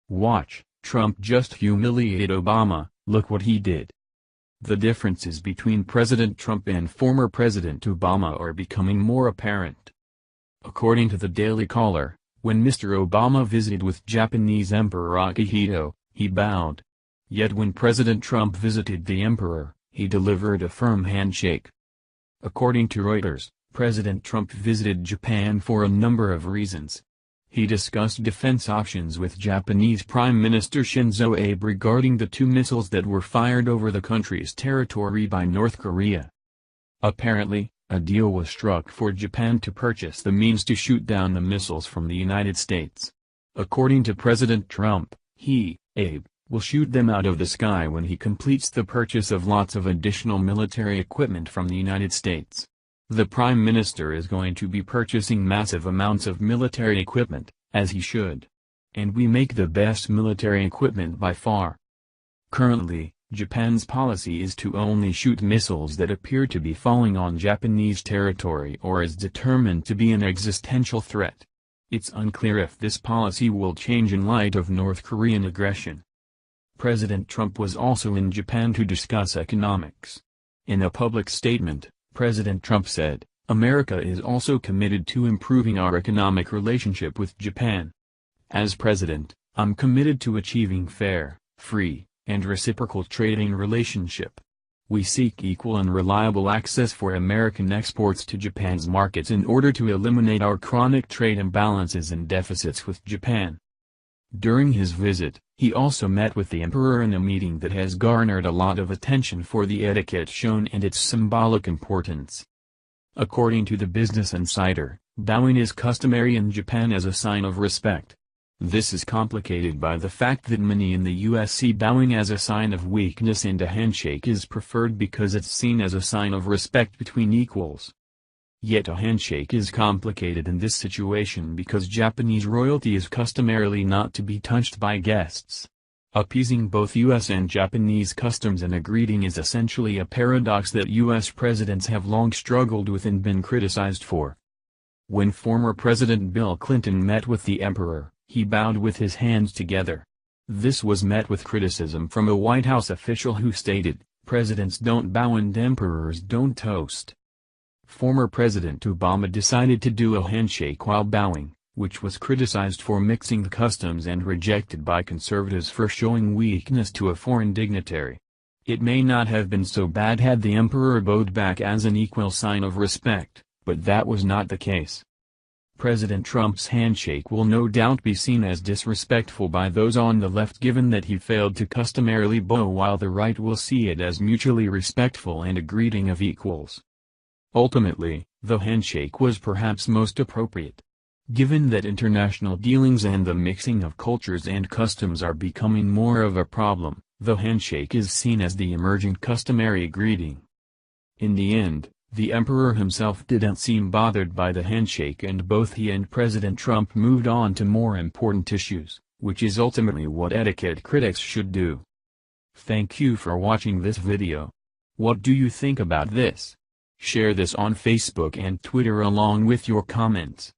Watch, Trump just humiliated Obama, look what he did. The differences between President Trump and former President Obama are becoming more apparent. According to the Daily Caller, when Mr. Obama visited with Japanese Emperor Akihito, he bowed. Yet when President Trump visited the emperor, he delivered a firm handshake. According to Reuters, President Trump visited Japan for a number of reasons. He discussed defense options with Japanese Prime Minister Shinzo Abe regarding the 2 missiles that were fired over the country's territory by North Korea. Apparently, a deal was struck for Japan to purchase the means to shoot down the missiles from the United States. According to President Trump, Abe, will shoot them out of the sky when he completes the purchase of lots of additional military equipment from the United States. The Prime Minister is going to be purchasing massive amounts of military equipment, as he should. And we make the best military equipment by far. Currently, Japan's policy is to only shoot missiles that appear to be falling on Japanese territory or is determined to be an existential threat. It's unclear if this policy will change in light of North Korean aggression. President Trump was also in Japan to discuss economics. In a public statement, President Trump said, "America is also committed to improving our economic relationship with Japan. As president, I'm committed to achieving fair, free, and reciprocal trading relationship. We seek equal and reliable access for American exports to Japan's markets in order to eliminate our chronic trade imbalances and deficits with Japan." During his visit, he also met with the emperor in a meeting that has garnered a lot of attention for the etiquette shown and its symbolic importance. According to the Business Insider, bowing is customary in Japan as a sign of respect. This is complicated by the fact that many in the US see bowing as a sign of weakness and a handshake is preferred because it's seen as a sign of respect between equals. Yet a handshake is complicated in this situation because Japanese royalty is customarily not to be touched by guests. Appeasing both US and Japanese customs in a greeting is essentially a paradox that US presidents have long struggled with and been criticized for. When former President Bill Clinton met with the emperor, he bowed with his hands together. This was met with criticism from a White House official who stated, "Presidents don't bow and emperors don't toast." Former President Obama decided to do a handshake while bowing, which was criticized for mixing the customs and rejected by conservatives for showing weakness to a foreign dignitary. It may not have been so bad had the emperor bowed back as an equal sign of respect, but that was not the case. President Trump's handshake will no doubt be seen as disrespectful by those on the left given that he failed to customarily bow, while the right will see it as mutually respectful and a greeting of equals. Ultimately, the handshake was perhaps most appropriate. Given that international dealings and the mixing of cultures and customs are becoming more of a problem, the handshake is seen as the emerging customary greeting. In the end, the emperor himself didn't seem bothered by the handshake, and both he and President Trump moved on to more important issues, which is ultimately what etiquette critics should do. Thank you for watching this video. What do you think about this? Share this on Facebook and Twitter along with your comments.